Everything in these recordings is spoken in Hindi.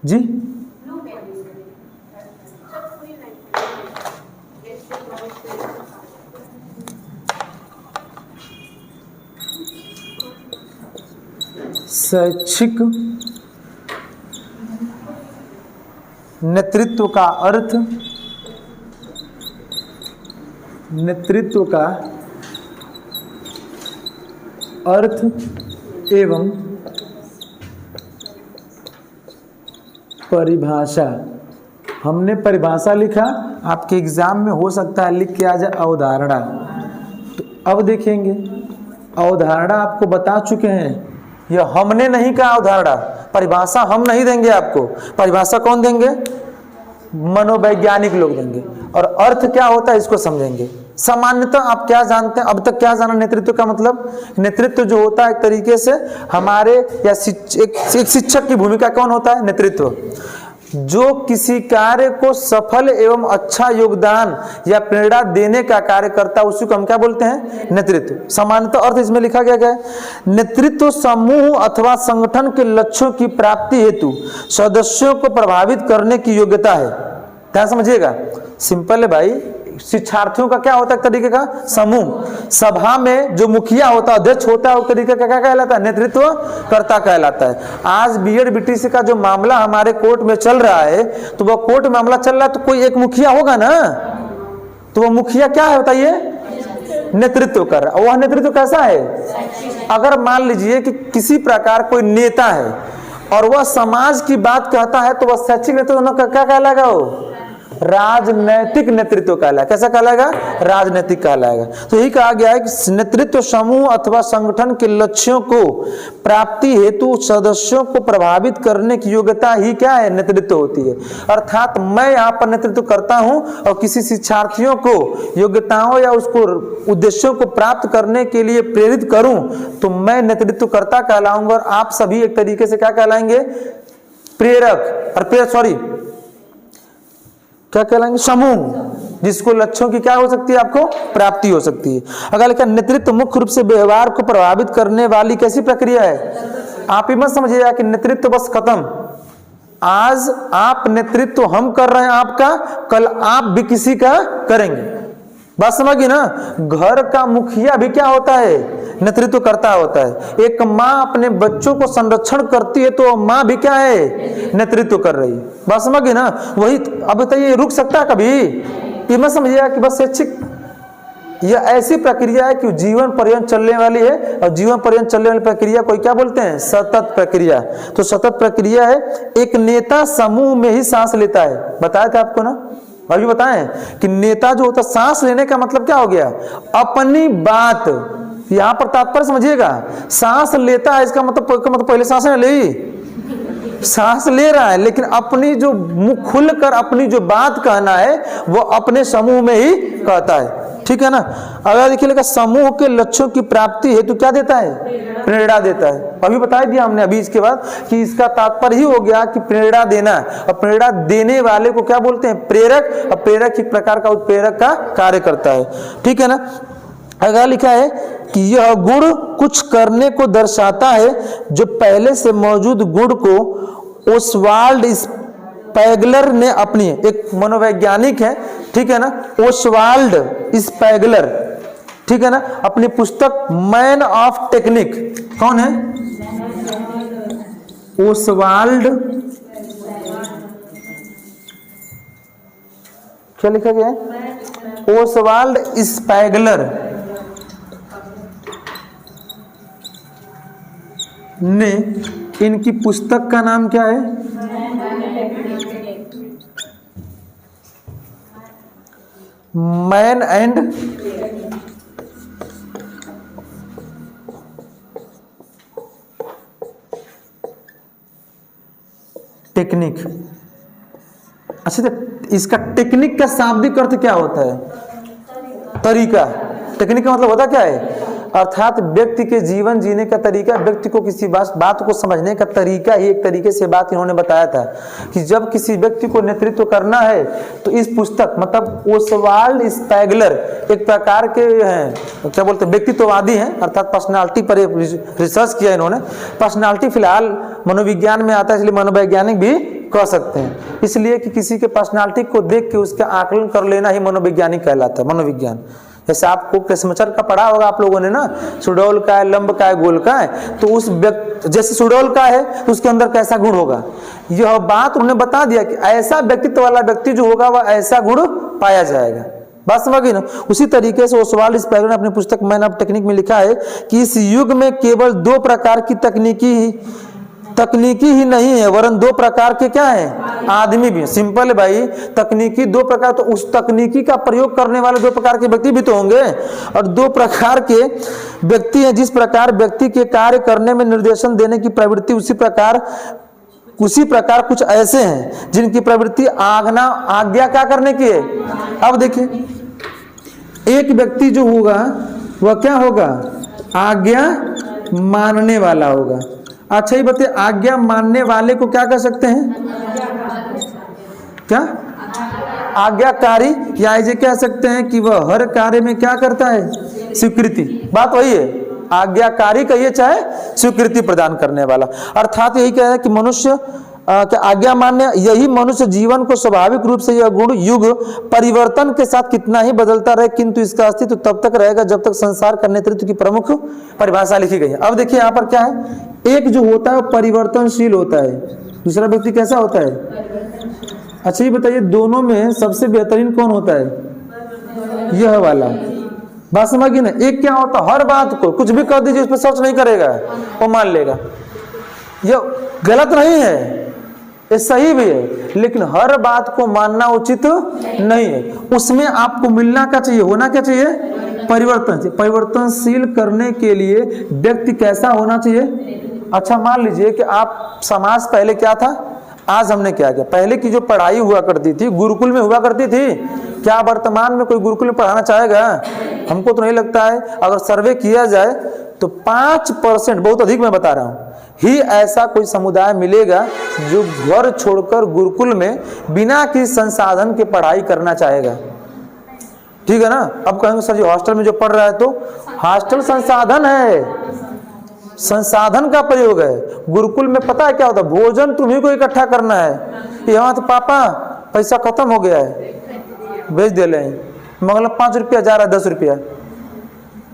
जी शैक्षिक नेतृत्व का अर्थ, नेतृत्व का अर्थ एवं परिभाषा। हमने परिभाषा लिखा, आपके एग्जाम में हो सकता है लिख के आ जाए अवधारणा। तो अब देखेंगे अवधारणा आपको बता चुके हैं, यह हमने नहीं कहा अवधारणा, परिभाषा हम नहीं देंगे आपको, परिभाषा कौन देंगे? मनोवैज्ञानिक लोग देंगे। और अर्थ क्या होता है इसको समझेंगे। सामान्यतः आप क्या जानते हैं, अब तक क्या जाना नेतृत्व का मतलब? नेतृत्व जो होता है एक तरीके से हमारे या एक शिक्षक की भूमिका कौन होता है? नेतृत्व। जो किसी कार्य को सफल एवं अच्छा योगदान या प्रेरणा देने का कार्य करता है उसी को हम क्या बोलते हैं? नेतृत्व। सामान्यतः अर्थ इसमें लिखा गया है, नेतृत्व समूह अथवा संगठन के लक्ष्यों की प्राप्ति हेतु सदस्यों को प्रभावित करने की योग्यता है। क्या समझिएगा, सिंपल है भाई। शिक्षार्थियों का क्या होता है? एक तरीके का समूह। सभा में जो मुखिया होता है, अध्यक्ष होता है, वो तरीके का क्या कहलाता है? नेतृत्व कर्ता कहलाता है। आज बीएड बीटीसी का जो मामला हमारे कोर्ट में चल रहा है, तो वह कोर्ट में मामला चल रहा है तो कोई एक मुखिया होगा ना, तो वह मुखिया क्या है बताइए? नेतृत्व कर रहा है। वह नेतृत्व कैसा है? अगर मान लीजिए कि किसी प्रकार कोई नेता है और वह समाज की बात कहता है, तो वह शैक्षिक नेतृत्व क्या कहलाएगा? वो राजनैतिक नेतृत्व कहलाएगा। कैसा कहलाएगा? राजनैतिक कहलाएगा। तो यही कहा गया है कि नेतृत्व समूह अथवा संगठन के लक्ष्यों को प्राप्ति हेतु सदस्यों को प्रभावित करने की योग्यता ही क्या है? नेतृत्व होती है। अर्थात मैं यहाँ पर नेतृत्व करता हूँ और किसी शिक्षार्थियों को योग्यताओं या उसको उद्देश्यों को प्राप्त करने के लिए प्रेरित करूं, तो मैं नेतृत्व कर्ता कहलाऊंगा और आप सभी एक तरीके से क्या कहलाएंगे? प्रेरक। और क्या कहलाएंगे? समूह, जिसको लक्ष्यों की क्या हो सकती है? आपको प्राप्ति हो सकती है। अगर लिखा नेतृत्व मुख्य रूप से व्यवहार को प्रभावित करने वाली कैसी प्रक्रिया है? आप ही मत समझिएगा कि नेतृत्व बस खत्म। आज आप नेतृत्व हम कर रहे हैं आपका, कल आप भी किसी का करेंगे। बात समझिए ना। घर का मुखिया भी क्या होता है? नेतृत्व करता होता है। एक माँ अपने बच्चों को संरक्षण करती है तो माँ भी क्या है? नेतृत्व कर रही है। बात समझिए ना। वही अब बताइए, रुक सकता है कभी? ये मत समझिएगा कि बस शैक्षिक, यह ऐसी प्रक्रिया है कि जीवन पर्यंत चलने वाली है। और जीवन पर्यंत चलने वाली प्रक्रिया को क्या बोलते हैं? सतत प्रक्रिया। तो सतत प्रक्रिया है। एक नेता समूह में ही सांस लेता है। बताया था आपको ना, अभी बताएं कि नेता जो होता है, सांस लेने का मतलब क्या हो गया? अपनी बात। यहां पर तात्पर्य समझिएगा, सांस लेता है इसका मतलब पहले सांस नहीं ली, सांस ले रहा है, लेकिन अपनी जो मुंह खुलकर अपनी जो बात कहना है वो अपने समूह में ही कहता है। ठीक है ना। अगर देखिए समूह के लक्ष्यों की प्राप्ति हेतु क्या देता है? प्रेरणा देता है। अभी बता दिया हमने अभी इसके बाद कि इसका तात्पर्य ही हो गया कि प्रेरणा देना। और प्रेरणा देने वाले को क्या बोलते हैं? प्रेरक। और प्रेरक एक प्रकार का उत्प्रेरक का कार्य करता है। ठीक है ना। अगर लिखा है कि यह गुण कुछ करने को दर्शाता है जो पहले से मौजूद गुण को ओस्वाल्ड स्पैगलर ने अपनी, एक मनोवैज्ञानिक है, ठीक है ना, ओस्वाल्ड स्पैगलर, ठीक है ना, अपनी पुस्तक मैन ऑफ टेक्निक, कौन है? ओस्वाल्ड, क्या लिखा गया है? ओस्वाल्ड स्पैगलर ने, इनकी पुस्तक का नाम क्या है? Man and technique. अच्छा, इसका टेक्निक का शाब्दिक अर्थ क्या होता है? तरीका। टेक्निक का मतलब होता क्या है? अर्थात व्यक्ति के जीवन जीने का तरीका, व्यक्ति को किसी बात को समझने का तरीका ही एक तरीके से बात इन्होंने बताया था कि जब किसी व्यक्ति को नेतृत्व करना है तो इस पुस्तक, मतलब ओस्वाल्ड स्पैगलर एक प्रकार के हैं, क्या बोलते हैं, व्यक्तित्ववादी हैं, अर्थात पर्सनालिटी पर रिसर्च किया इन्होंने। पर्सनालिटी फिलहाल मनोविज्ञान में आता है, इसलिए मनोवैज्ञानिक भी कह सकते हैं। इसलिए कि किसी के पर्सनालिटी को देख के उसका आकलन कर लेना ही मनोवैज्ञानिक कहलाता है, मनोविज्ञान। जैसे आपको कृष्णचर का पढ़ा होगा आप लोगों ने ना, सुडौल का है, लंब का है, गोल का है, तो उस व्यक्ति जैसे सुडौल का है तो उसके अंदर कैसा गुण होगा, यह बात उन्होंने बता दिया कि ऐसा व्यक्तित्व वाला व्यक्ति जो होगा वह ऐसा गुण पाया जाएगा। बात समझ गई ना। उसी तरीके से ओसवाल्ड स्पैगनर ने अपनी पुस्तक मैन ऑफ टेक्निक में लिखा है कि इस युग में केवल 2 प्रकार की तकनीकी ही नहीं है, वरन 2 प्रकार के क्या है, आदमी भी है। सिंपल है भाई, तकनीकी 2 प्रकार, तो उस तकनीकी का प्रयोग करने वाले 2 प्रकार के व्यक्ति भी तो होंगे, और 2 प्रकार के व्यक्ति हैं। जिस प्रकार व्यक्ति के कार्य करने में निर्देशन देने की प्रवृत्ति, उसी प्रकार कुछ ऐसे हैं जिनकी प्रवृत्ति आज्ञा क्या करने की है। अब देखिए, एक व्यक्ति जो होगा वह क्या होगा, आज्ञा मानने वाला होगा। अच्छा ही बताइए, आज्ञा मानने वाले को क्या कह सकते हैं, क्या, आज्ञाकारी, या ऐसे कह सकते हैं कि वह हर कार्य में क्या करता है, स्वीकृति। बात वही है, आज्ञाकारी कहिए चाहे स्वीकृति प्रदान करने वाला। अर्थात यही कह है कि मनुष्य क्या आज्ञा मान्य, यही मनुष्य जीवन को स्वाभाविक रूप से यह गुण युग परिवर्तन के साथ कितना ही बदलता रहे, किंतु इसका अस्तित्व तब तक रहेगा जब तक संसार का नेतृत्व की प्रमुख परिभाषा लिखी गई है। अब देखिए यहाँ पर क्या है, एक जो होता है परिवर्तनशील होता है, दूसरा व्यक्ति कैसा होता है। अच्छा ये बताइए, दोनों में सबसे बेहतरीन कौन होता है, यह वाला। बात समझिए ना। एक क्या होता है, हर बात को कुछ भी कर दीजिए उस पर सर्च नहीं करेगा, वो मान लेगा। यह गलत नहीं है, ये सही भी है, लेकिन हर बात को मानना उचित नहीं है। उसमें आपको मिलना क्या चाहिए, होना क्या चाहिए, परिवर्तन। परिवर्तनशील करने के लिए व्यक्ति कैसा होना चाहिए। अच्छा मान लीजिए कि आप समाज पहले क्या था, आज हमने क्या किया। पहले की जो पढ़ाई हुआ करती थी गुरुकुल में हुआ करती थी, क्या वर्तमान में कोई गुरुकुल में पढ़ाना चाहेगा, हमको तो नहीं लगता है। अगर सर्वे किया जाए तो 5%, बहुत अधिक मैं बता रहा हूँ, ही ऐसा कोई समुदाय मिलेगा जो घर छोड़कर गुरुकुल में बिना किसी संसाधन के पढ़ाई करना चाहेगा। ठीक है ना। अब कहेंगे सर जी हॉस्टल में जो पढ़ रहा है, तो हॉस्टल संसाधन है, संसाधन का प्रयोग है। गुरुकुल में पता है क्या होता है, भोजन तुम्ही को इकट्ठा करना है। यहाँ तो पापा पैसा खत्म हो गया है, भेज दे ले, मतलब 5 रुपया जा रहा है, 10 रुपया,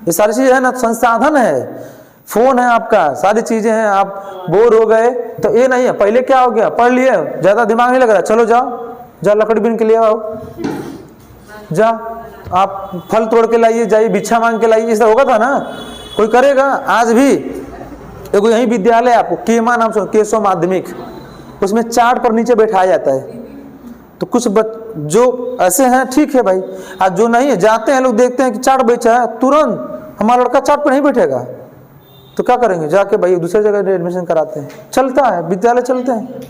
ये सारी चीजें है ना, संसाधन है। फोन है आपका, सारी चीजें हैं, आप बोर हो गए तो ये नहीं है। पहले क्या हो गया, पढ़ लिए, ज्यादा दिमाग नहीं लग रहा, चलो जाओ लकड़ी बीन के लिए आओ, जा आप फल तोड़ के लाइए, जाइए भिक्षा मांग के लाइए, ऐसा होगा था ना, कोई करेगा। आज भी देखो यही विद्यालय आपको केमा नाम सुनो, केशव माध्यमिक, उसमें चार्ट पर नीचे बैठाया जाता है। तो कुछ जो ऐसे हैं ठीक है भाई, आज जो नहीं है जाते हैं लोग, देखते हैं कि चार्ट बेचा है, तुरंत हमारा लड़का चार्ट पर नहीं बैठेगा, तो क्या करेंगे, जाके भाई दूसरी जगह एडमिशन कराते हैं। चलता है, विद्यालय चलते हैं,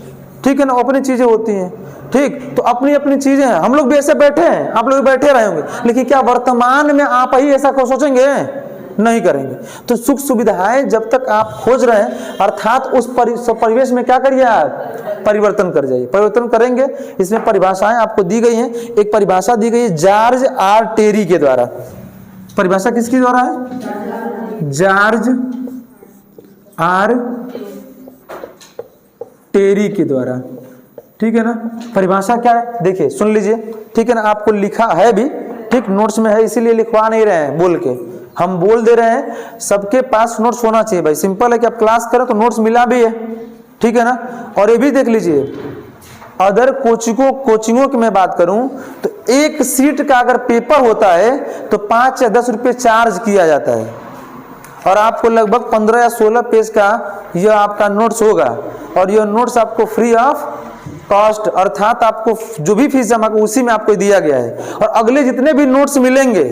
ठीक है ना, अपनी चीजें होती हैं, ठीक। तो अपनी अपनी चीजें हैं, हम लोग भी ऐसे बैठे हैं, आप लोग भी बैठे रहेंगे, लेकिन क्या वर्तमान में आप ही ऐसा को सोचेंगे, नहीं करेंगे। तो सुख सुविधाएं जब तक आप खोज रहे हैं, अर्थात उस परिवेश में क्या करिए, आप परिवर्तन कर जाइए, परिवर्तन करेंगे। इसमें परिभाषाएं आपको दी गई हैं। एक परिभाषा दी गई है जॉर्ज आर टेरी के द्वारा। परिभाषा किसके द्वारा है, जॉर्ज आर टेरी के द्वारा, ठीक है ना। परिभाषा क्या है, देखिए सुन लीजिए, ठीक है ना, आपको लिखा है भी, ठीक, नोट्स में है, इसीलिए लिखवा नहीं रहे हैं बोल के, हम बोल दे रहे हैं। सबके पास नोट्स होना चाहिए भाई, सिंपल है कि आप क्लास करें तो नोट्स मिला भी है, ठीक है ना। और ये भी देख लीजिए, अदर कोचिंगों की मैं बात करूं तो एक सीट का अगर पेपर होता है तो 5 या 10 रुपये चार्ज किया जाता है, और आपको लगभग 15 या 16 पेज का यह आपका नोट्स होगा, और यह नोट्स आपको फ्री ऑफ कॉस्ट, अर्थात आपको जो भी फीस जमा उसी में आपको दिया गया है। और अगले जितने भी नोट्स मिलेंगे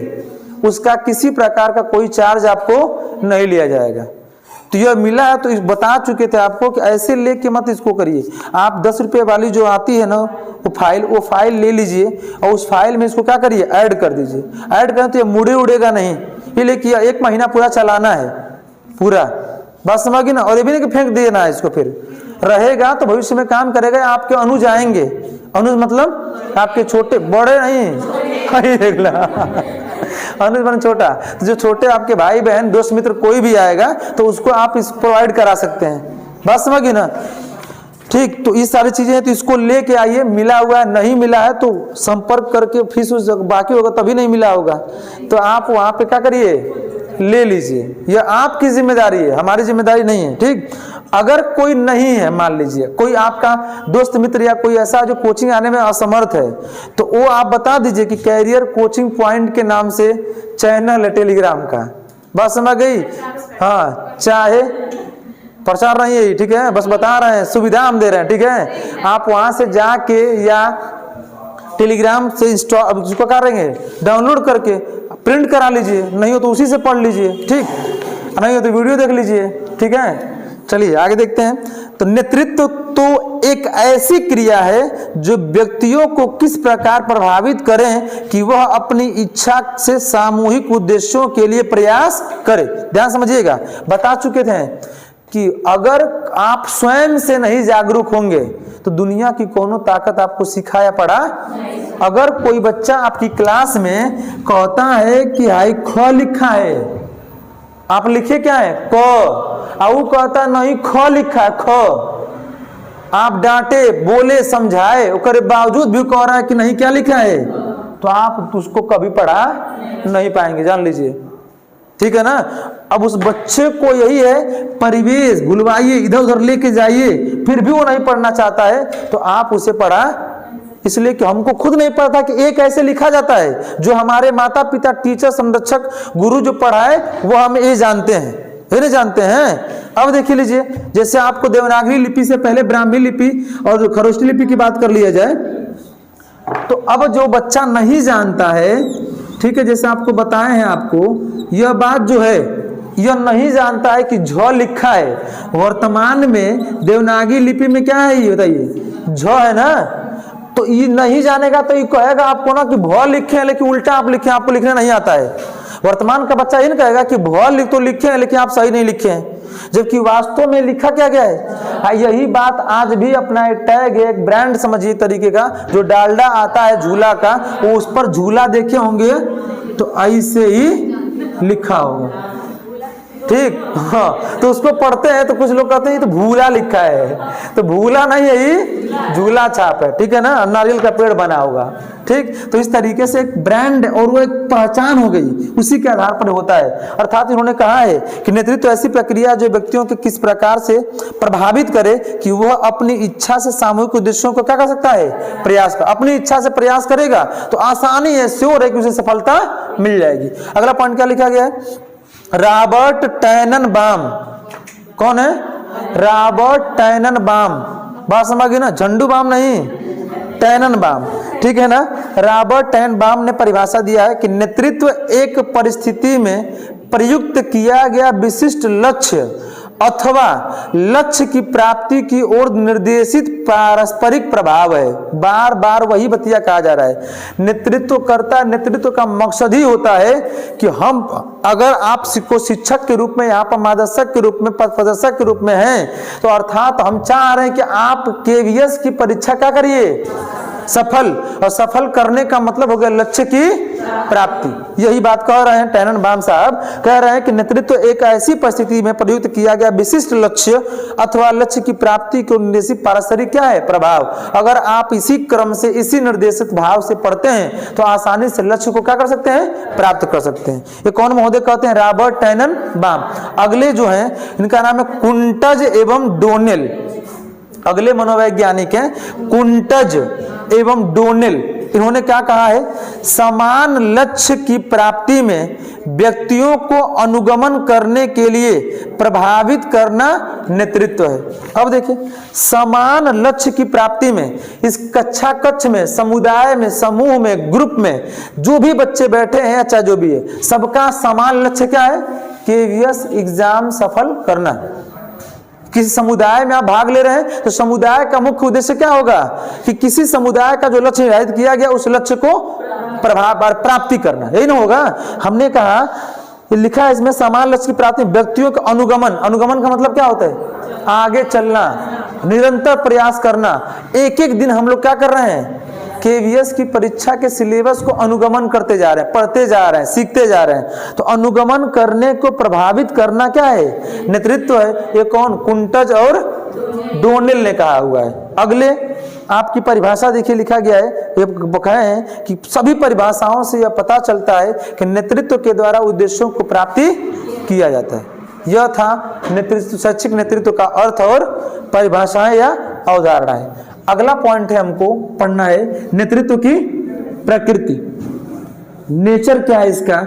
उसका किसी प्रकार का कोई चार्ज आपको नहीं लिया जाएगा। तो यह मिला है, तो इस बता चुके थे आपको कि ऐसे लेके मत इसको करिए। आप 10 रुपये वाली जो आती है ना वो फाइल ले लीजिए, और उस फाइल में इसको क्या करिए, ऐड कर दीजिए। ऐड करें तो ये मुड़े उड़ेगा नहीं, ये लेकिन 1 महीना पूरा चलाना है, पूरा बात समझिए ना। और ये भी नहीं कि फेंक देना है इसको, फिर रहेगा तो भविष्य में काम करेगा। आपके अनुज आएंगे, अनुज मतलब आपके छोटे, बड़े नहीं देख ला अनुज बन छोटा, तो जो छोटे आपके भाई बहन दोस्त मित्र कोई भी आएगा तो उसको आप इस प्रोवाइड करा सकते हैं, बात समझिए ना। ठीक। तो इस सारी चीजें हैं, तो इसको लेके आइए। मिला हुआ है, नहीं मिला है तो संपर्क करके फीस उस बाकी होगा तभी नहीं मिला होगा, तो आप वहां पे क्या करिए, ले लीजिए। यह आपकी जिम्मेदारी है, हमारी जिम्मेदारी नहीं है। ठीक। अगर कोई नहीं है, मान लीजिए कोई आपका दोस्त मित्र या कोई ऐसा जो कोचिंग आने में असमर्थ है, तो वो आप बता दीजिए कि कैरियर कोचिंग पॉइंट के नाम से चैनल है टेलीग्राम का। बात समझ गई? हाँ, चाहे प्रचार नहीं है, ठीक है, बस बता रहे हैं, सुविधा हम दे रहे हैं। ठीक है, आप वहां से जाके या टेलीग्राम से इंस्टॉल जिसको करेंगे डाउनलोड करके प्रिंट करा लीजिए, नहीं हो तो उसी से पढ़ लीजिए। ठीक, नहीं हो तो वीडियो देख लीजिए। ठीक है, चलिए आगे देखते हैं। तो नेतृत्व तो एक ऐसी क्रिया है जो व्यक्तियों को किस प्रकार प्रभावित करें कि वह अपनी इच्छा से सामूहिक उद्देश्यों के लिए प्रयास करे। ध्यान समझिएगा, बता चुके थे कि अगर आप स्वयं से नहीं जागरूक होंगे तो दुनिया की कोनो ताकत आपको सिखाया पड़ा। अगर कोई बच्चा आपकी क्लास में कहता है कि हाई ख लिखा है, आप लिखे क्या है, क, और कहता नहीं ख लिखा है, ख, आप डांटे, बोले, समझाए, उसके बावजूद भी कह रहा है कि नहीं क्या लिखा है, तो आप उसको कभी पढ़ा नहीं पाएंगे, जान लीजिए। ठीक है ना। अब उस बच्चे को यही है, परिवेश बुलवाइए, इधर उधर लेके जाइए, फिर भी वो नहीं पढ़ना चाहता है, तो आप उसे पढ़ा, इसलिए कि हमको खुद नहीं पता कि एक ऐसे लिखा जाता है। जो हमारे माता पिता, टीचर, संरक्षक, गुरु जो पढ़ाए वो हम ये जानते हैं, ये नहीं जानते हैं। अब देखिए लीजिए, जैसे आपको देवनागरी लिपि से पहले ब्राह्मी लिपि और खरोष्ठी लिपि की बात कर लिया जाए, तो अब जो बच्चा नहीं जानता है, ठीक है, जैसे आपको बताए हैं, आपको यह बात जो है, यह नहीं जानता है कि झ लिखा है। वर्तमान में देवनागरी लिपि में क्या है ये बताइए, झ है ना। तो ये नहीं जानेगा तो ये कहेगा आपको ना कि भ लिखे हैं लेकिन उल्टा आप लिखे, आपको लिखना नहीं आता है। वर्तमान का बच्चा ये नहीं कहेगा कि भ लिख तो लिखे हैं लेकिन आप सही नहीं लिखे हैं, जबकि वास्तव में लिखा क्या गया है। यही बात आज भी अपना टैग, एक ब्रांड समझिए तरीके का, जो डालडा आता है झूला का, वो उस पर झूला देखे होंगे तो ऐसे ही लिखा होगा। ठीक, हाँ, तो उसको पढ़ते हैं तो कुछ लोग कहते हैं तो भूला लिखा है, तो भूला नहीं है, ये झूला छाप है। ठीक है ना, नारियल का पेड़ बना होगा। ठीक, तो इस तरीके से एक ब्रांड और वो एक पहचान हो गई, उसी के आधार पर होता है। अर्थात इन्होंने कहा है कि नेतृत्व ऐसी प्रक्रिया जो व्यक्तियों के किस प्रकार से प्रभावित करे कि वह अपनी इच्छा से सामूहिक उद्देश्यों को क्या कर सकता है, प्रयास कर। अपनी इच्छा से प्रयास करेगा तो आसानी है, श्योर है कि उसे सफलता मिल जाएगी। अगला पॉइंट क्या लिखा गया है, रॉबर्ट टैननबाम। कौन है, रॉबर्ट टैननबाम। बात समझ गई ना, झंडू बाम नहीं, टैननबाम। ठीक है ना। रॉबर्ट टैननबाम ने परिभाषा दिया है कि नेतृत्व एक परिस्थिति में प्रयुक्त किया गया विशिष्ट लक्ष्य अथवा लक्ष्य की प्राप्ति की ओर निर्देशित पारस्परिक प्रभाव है। बार बार वही बतिया कहा जा रहा है। नेतृत्व करता, नेतृत्व का मकसद ही होता है कि हम, अगर आप को शिक्षक के रूप में, यहाँ पर मार्गदर्शक के रूप में, पथ प्रदर्शक के रूप में हैं, तो अर्थात हम चाह रहे हैं कि आप केवीएस की परीक्षा क्या करिए, सफल, और सफल करने का मतलब हो गया लक्ष्य की प्राप्ति। यही बात कह रहे हैं टैननबाम साहब, कह रहे हैं कि नेतृत्व एक ऐसी परिस्थिति में प्रयुक्त किया गया विशिष्ट लक्ष्य अथवा लक्ष्य की प्राप्ति को निर्देशित पारस्परिक क्या है, प्रभाव। अगर आप इसी क्रम से, इसी निर्देशित भाव से पढ़ते हैं तो आसानी से लक्ष्य को क्या कर सकते हैं, प्राप्त कर सकते हैं। ये कौन महोदय कहते हैं, रॉबर्ट टैननबाम। अगले जो हैं इनका नाम है कुंटज एवं डोनेल। अगले मनोवैज्ञानिक हैं कुंटज एवं डोनेल। इन्होंने क्या कहा है, समान लक्ष्य की प्राप्ति में व्यक्तियों को अनुगमन करने के लिए प्रभावित करना नेतृत्व है। अब देखिए, समान लक्ष्य की प्राप्ति में, इस कक्षा कक्ष में, समुदाय में, समूह में, ग्रुप में जो भी बच्चे बैठे हैं या चाहे जो भी है, सबका समान लक्ष्य क्या है, केवीएस एग्जाम सफल करना। किसी समुदाय में आप भाग ले रहे हैं तो समुदाय का मुख्य उद्देश्य क्या होगा कि किसी समुदाय का जो लक्ष्य निर्धारित किया गया उस लक्ष्य को प्राप्ति करना, यही ना होगा। हमने कहा, लिखा है इसमें समान लक्ष्य की प्राप्ति, व्यक्तियों का अनुगमन। अनुगमन का मतलब क्या होता है, आगे चलना, निरंतर प्रयास करना। एक एक दिन हम लोग क्या कर रहे हैं, केवीएस की परीक्षा के सिलेबस को अनुगमन करते जा रहे हैं, पढ़ते जा रहे हैं, सीखते जा रहे हैं। तो अनुगमन करने को प्रभावित करना क्या है? नेतृत्व है। ये कौन? कुंटज और डोनेल ने कहा हुआ है। अगले आपकी परिभाषा देखिए लिखा गया है, ये कहे हैं कि सभी परिभाषाओं से यह पता चलता है कि नेतृत्व के द्वारा उद्देश्यों को प्राप्ति किया जाता है। यह था नेतृत्व, शैक्षिक नेतृत्व का अर्थ और परिभाषाएं या अवधारणाएं। अगला पॉइंट है हमको पढ़ना है नेतृत्व की प्रकृति। नेचर क्या है इसका?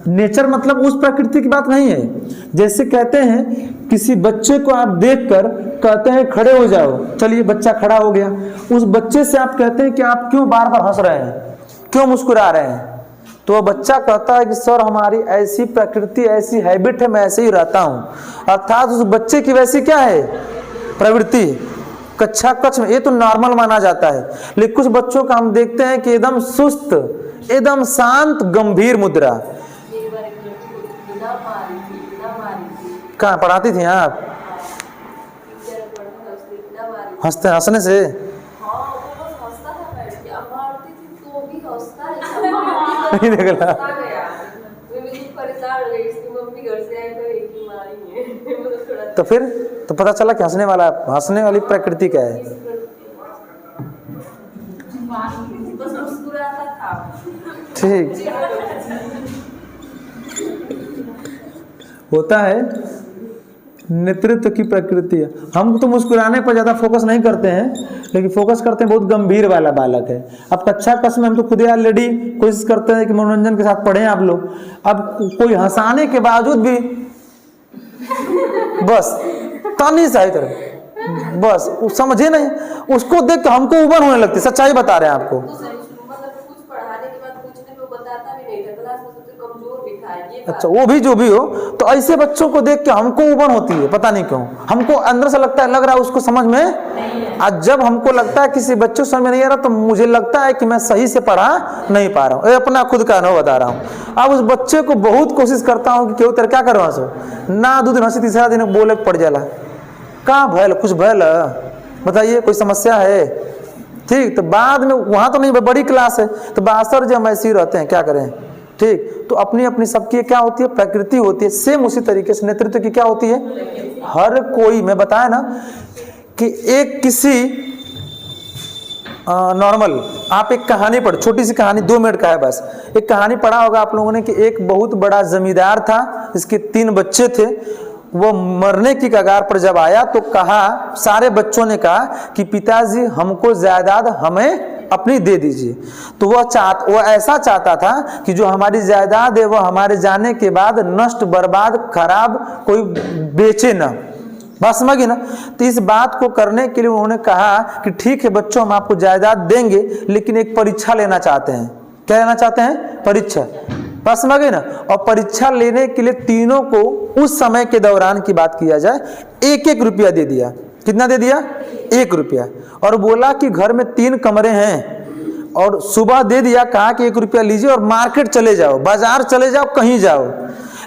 नेचर मतलब उस प्रकृति की बात नहीं है। जैसे कहते हैं किसी बच्चे को आप देखकर कहते हैं खड़े हो जाओ, चलिए बच्चा खड़ा हो गया। उस बच्चे से आप कहते हैं कि आप क्यों बार बार हंस रहे हैं, क्यों मुस्कुरा रहे हैं? तो वह बच्चा कहता है कि सर हमारी ऐसी प्रकृति, ऐसी हैबिट है, मैं ऐसे ही रहता हूँ। अर्थात उस बच्चे की वैसी क्या है? प्रवृत्ति। कक्षा कक्ष में ये तो नॉर्मल माना जाता है, लेकिन कुछ बच्चों का हम देखते हैं कि एकदम सुस्त, एकदम शांत, गंभीर मुद्रा। कहाँ पढ़ाती थी आप? हंसने से नहीं निकला। तो फिर तो पता चला कि हंसने वाली प्रकृति क्या है? ठीक होता है नेतृत्व की प्रकृति। हम तो मुस्कुराने पर ज्यादा फोकस नहीं करते हैं, लेकिन फोकस करते हैं बहुत गंभीर वाला बालक है। अब कक्षा कक्ष में हम तो खुद ऑलरेडी कोशिश करते हैं कि मनोरंजन के साथ पढ़ें आप लोग। अब कोई हंसाने के बावजूद भी बस तानी सही तरह बस समझे नहीं, उसको देख के हमको उबर होने लगती। सच्चाई बता रहे हैं आपको। अच्छा वो भी जो भी हो, तो ऐसे बच्चों को देख के हमको उबन होती है, पता नहीं क्यों। हमको अंदर से लगता है, लग रहा है उसको समझ में। आज जब हमको लगता है किसी बच्चे को समझ में नहीं आ रहा, तो मुझे लगता है कि मैं सही से पढ़ा नहीं पा रहा हूँ। अपना खुद का अनुभव बता रहा हूँ। अब उस बच्चे को बहुत कोशिश करता हूँ कि क्यों तेरे क्या करवा सो ना, 2 दिन हंसी, तीसरा दिन बोले पड़ जाला। कहाँ भैल, कुछ भैल बताइए, कोई समस्या है? ठीक, तो बाद में वहां तो नहीं, बड़ी क्लास है तो बासर जब ऐसे ही रहते हैं, क्या करें? ठीक, तो अपनी अपनी सबकी क्या होती है? प्रकृति होती है। सेम उसी तरीके से नेतृत्व की क्या होती है? हर कोई, मैं बताया ना कि एक किसी नॉर्मल, आप एक कहानी पढ़, छोटी सी कहानी 2 मिनट का है बस। एक कहानी पढ़ा होगा आप लोगों ने कि एक बहुत बड़ा जमींदार था, इसके 3 बच्चे थे। वो मरने की कगार पर जब आया तो कहा, सारे बच्चों ने कहा कि पिताजी हमको जायदाद हमें अपनी दे दीजिए। तो वो ऐसा चाहता था कि जो हमारी जायदाद है वो हमारे जाने के बाद नष्ट, बर्बाद, खराब कोई बेचे ना। बात समझिए ना। तो इस बात को करने के लिए उन्होंने कहा कि ठीक है बच्चों, हम आपको जायदाद देंगे, लेकिन एक परीक्षा लेना चाहते हैं। क्या लेना चाहते हैं? परीक्षा। बात समझ गए ना। और परीक्षा लेने के लिए तीनों को उस समय के दौरान की बात किया जाए, 1-1 रुपया दे दिया। कितना दे दिया? 1 रुपया। और बोला कि घर में 3 कमरे हैं, और सुबह दे दिया, कहा कि 1 रुपया लीजिए और मार्केट चले जाओ, बाजार चले जाओ, कहीं जाओ,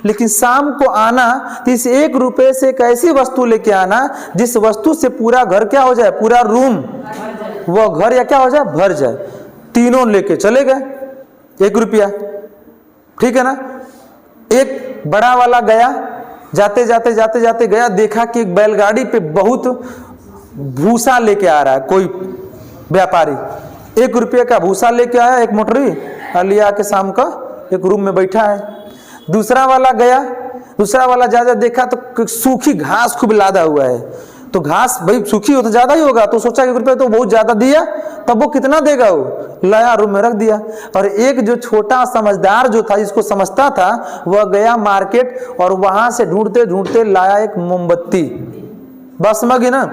लेकिन शाम को आना तो इस 1 रुपये से एक ऐसी वस्तु लेके आना जिस वस्तु से पूरा घर क्या हो जाए, पूरा रूम, वो घर या क्या हो जाए, भर जाए। तीनों लेके चले गए, 1 रुपया। ठीक है ना। एक बड़ा वाला गया, जाते जाते गया, देखा कि एक बैलगाड़ी पे बहुत भूसा लेके आ रहा है कोई व्यापारी। 1 रुपये का भूसा लेके आया, एक मोटरी लिया के शाम का एक रूम में बैठा है। दूसरा वाला गया, दूसरा वाला ज्यादा देखा तो सूखी घास खूब लादा हुआ है। तो घास भाई सूखी हो तो ज्यादा ही होगा, तो सोचा 1 रुपये तो बहुत ज्यादा दिया, तब वो कितना देगा, वो लाया रूम में रख दिया। और एक जो छोटा समझदार जो था, जिसको समझता था, वह गया मार्केट और वहां से ढूंढते ढूंढते लाया एक मोमबत्ती। बस समझ गए ना।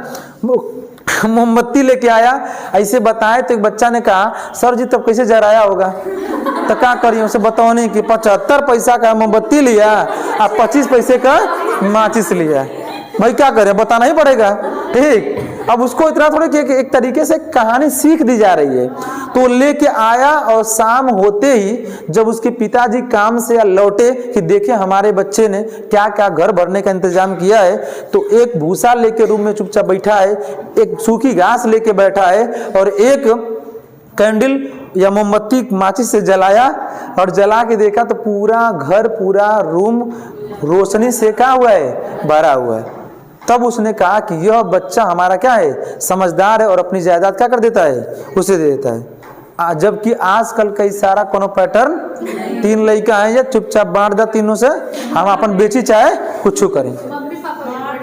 मोमबत्ती लेके आया, ऐसे बताए तो एक बच्चा ने कहा, सर जी तब कैसे जराया होगा? तो क्या करिए उसे बताओ नहीं कि 75 पैसा का मोमबत्ती लिया और 25 पैसे का माचिस लिया। भाई क्या करें, बताना ही पड़ेगा। ठीक, अब उसको इतना थोड़ा कि एक तरीके से कहानी सीख दी जा रही है। तो लेके आया और शाम होते ही जब उसके पिताजी काम से लौटे कि देखे हमारे बच्चे ने क्या क्या घर भरने का इंतजाम किया है, तो एक भूसा लेके रूम में चुपचाप बैठा है, एक सूखी घास लेके बैठा है, और एक कैंडल या मोमबत्ती माचिस से जलाया और जला के देखा तो पूरा घर, पूरा रूम रोशनी से क्या हुआ है, भरा हुआ है। तब उसने कहा कि यह बच्चा हमारा क्या है, समझदार है और अपनी जायदाद क्या कर देता है, उसे दे देता है। जबकि आजकल कई सारा कोनो पैटर्न, 3 लड़का है या चुपचाप बांट दे तीनों से, हम अपन बेची चाहे कुछ करें,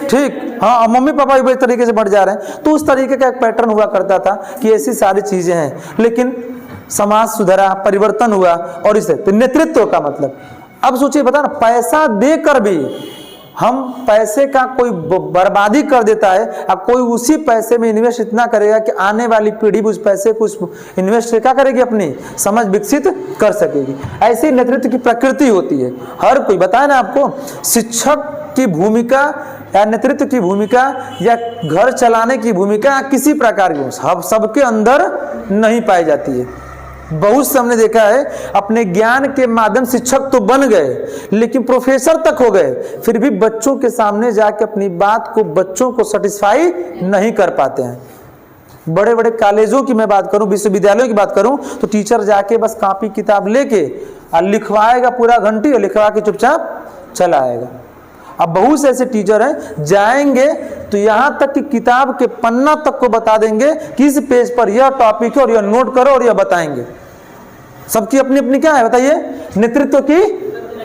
ठीक। हाँ, मम्मी पापा भी इस तरीके से बढ़ जा रहे हैं। तो उस तरीके का एक पैटर्न हुआ करता था कि ऐसी सारी चीजें हैं, लेकिन समाज सुधरा, परिवर्तन हुआ। और इसे तो नेतृत्व का मतलब, अब सोचिए, बता ना, पैसा देकर भी हम पैसे का कोई बर्बादी कर देता है, अब कोई उसी पैसे में इन्वेस्ट इतना करेगा कि आने वाली पीढ़ी भी उस पैसे को इन्वेस्ट क्या करेगी, अपनी समझ विकसित कर सकेगी। ऐसी नेतृत्व की प्रकृति होती है। हर कोई बताए ना आपको, शिक्षक की भूमिका या नेतृत्व की भूमिका या घर चलाने की भूमिका किसी प्रकार की सबके अंदर नहीं पाई जाती है। बहुत से हमने देखा है अपने ज्ञान के माध्यम शिक्षक तो बन गए, लेकिन प्रोफेसर तक हो गए, फिर भी बच्चों के सामने जाके अपनी बात को, बच्चों को सेटिस्फाई नहीं कर पाते हैं। बड़े बड़े कॉलेजों की मैं बात करूं, विश्वविद्यालयों की बात करूं, तो टीचर जाके बस कॉपी किताब लेके लिखवाएगा पूरा घंटी और लिखवा के चुपचाप चला आएगा। अब बहुत से ऐसे टीचर हैं, जाएंगे तो यहाँ तक कि किताब के पन्ना तक को बता देंगे कि इस पेज पर यह टॉपिक है और यह नोट करो और यह बताएंगे। सबकी अपनी अपनी क्या है बताइए, नेतृत्व की,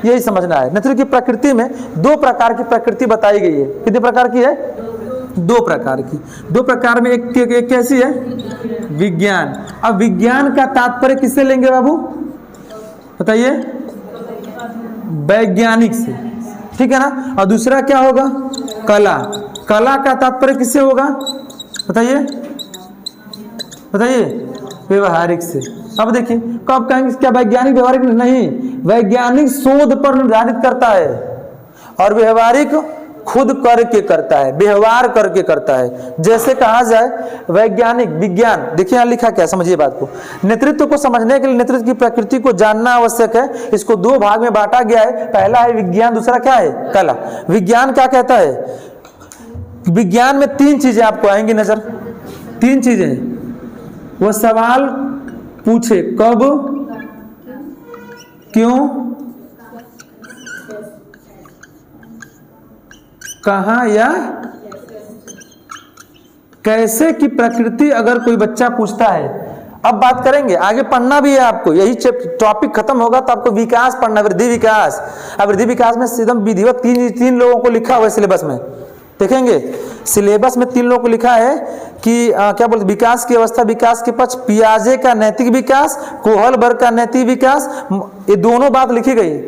यही समझना है। नेतृत्व की प्रकृति में 2 प्रकार की प्रकृति बताई गई है। कितने प्रकार की है, 2 प्रकार की। 2 प्रकार में एक कैसी है, विज्ञान। अब विज्ञान का तात्पर्य किससे लेंगे बाबू बताइए, वैज्ञानिक से, ठीक है ना। और दूसरा क्या होगा, कला। कला का तात्पर्य किससे होगा बताइए, बताइए, व्यवहारिक से। अब देखिए, कब कहेंगे क्या वैज्ञानिक व्यवहारिक नहीं, वैज्ञानिक शोध पर निर्धारित करता है और व्यवहारिक खुद करके करता है, व्यवहार करके करता है। जैसे कहा जाए वैज्ञानिक, विज्ञान, देखिए यहाँ लिखा क्या, समझिए बात को। नेतृत्व को समझने के लिए नेतृत्व की प्रकृति को जानना आवश्यक है। इसको 2 भाग में बांटा गया है, पहला है विज्ञान, दूसरा क्या है, कला। विज्ञान क्या कहता है, विज्ञान में 3 चीजें आपको आएंगी नजर, 3 चीजें। वह सवाल पूछे कब, क्यों, कहां या कैसे की प्रकृति अगर कोई बच्चा पूछता है। अब बात करेंगे, आगे पढ़ना भी है आपको, यही टॉपिक खत्म होगा तो आपको विकास पढ़ना, वृद्धि विकास। अब वृद्धि विकास में एकदम विधिवत 3 लोगों को लिखा हुआ है सिलेबस में, देखेंगे सिलेबस में 3 लोगों को लिखा है कि क्या बोलते, विकास की अवस्था, विकास के पक्ष, पियाजे का नैतिक विकास, कोहलबर्ग का नैतिक विकास। ये दोनों बात लिखी गई,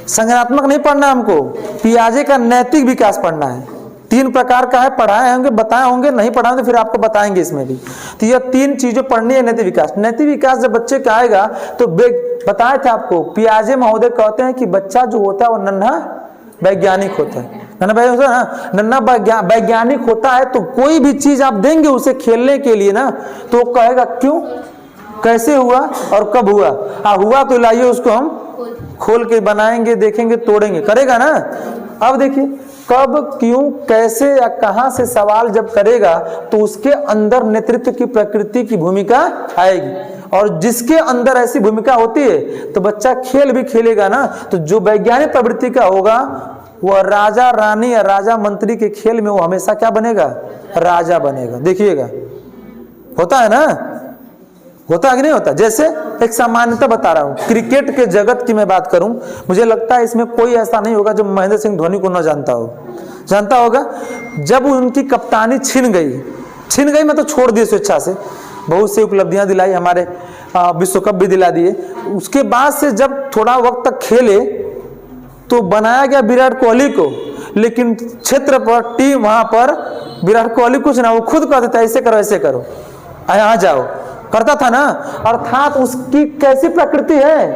संज्ञानात्मक नहीं पढ़ना हमको, पियाजे का नैतिक विकास पढ़ना है। 3 प्रकार का है, पढ़ाए होंगे, बताए होंगे, नहीं पढ़ाए तो फिर आपको बताएंगे इसमें भी। तो ये 3 चीजें पढ़नी है। नैतिक विकास, नैतिक विकास जब बच्चे का आएगा तो बताए थे आपको, पियाजे महोदय कहते हैं कि बच्चा जो होता है वो नन्हा वैज्ञानिक होता है, नन्हा वैज्ञानिक होता है। तो कोई भी चीज आप देंगे उसे खेलने के लिए ना, तो वो कहेगा क्यों, कैसे हुआ और कब हुआ। हुआ तो लाइए उसको हम खोल के बनाएंगे, देखेंगे, तोड़ेंगे, करेगा ना। अब देखिए, कब, क्यों, कैसे या कहां से सवाल जब करेगा तो उसके अंदर नेतृत्व की प्रकृति की भूमिका आएगी। और जिसके अंदर ऐसी भूमिका होती है तो बच्चा खेल भी खेलेगा ना। तो जो वैज्ञानिक प्रवृत्ति का होगा वह राजा रानी या राजा मंत्री के खेल में वो हमेशा क्या बनेगा, राजा बनेगा। देखिएगा, होता है ना, होता है कि नहीं होता। जैसे एक सामान्यता बता रहा हूं, क्रिकेट के जगत की मैं बात करूं, मुझे लगता है इसमें कोई ऐसा नहीं होगा जो महेंद्र सिंह धोनी को न जानता हो, जानता होगा। जब उनकी कप्तानी छिन गई मैं तो छोड़ दी स्वेच्छा से, बहुत सी उपलब्धियां दिलाई, हमारे विश्व कप भी दिला दिए। उसके बाद से जब थोड़ा वक्त तक खेले तो बनाया गया विराट कोहली को, लेकिन क्षेत्र पर, टीम वहां पर विराट कोहली कुछ ना, वो खुद कहते थे ऐसे करो ऐसे करो, यहाँ जाओ, करता था ना। अर्थात उसकी कैसी प्रकृति है,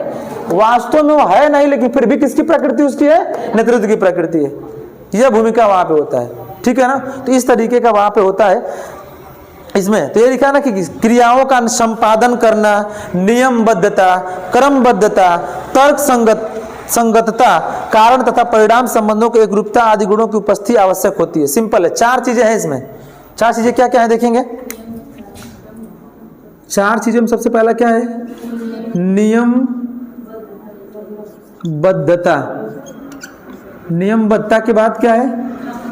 वास्तव में वो है नहीं, लेकिन फिर भी किसकी प्रकृति उसकी है, नेतृत्व की प्रकृति है। यह भूमिका वहां पे होता है, ठीक है ना। तो इस तरीके का वहां पे होता है। इसमें तो ये लिखा ना कि क्रियाओं का संपादन करना, नियमबद्धता, क्रमबद्धता, तर्क संगतता, कारण तथा परिणाम संबंधों के एकरूपता आदि गुणों की उपस्थिति आवश्यक होती है। सिंपल है, 4 चीजें हैं इसमें। 4 चीजें क्या क्या है देखेंगे, 4 चीजों में सबसे पहला क्या है? नियमबद्धता। नियमबद्धता के बाद क्या है?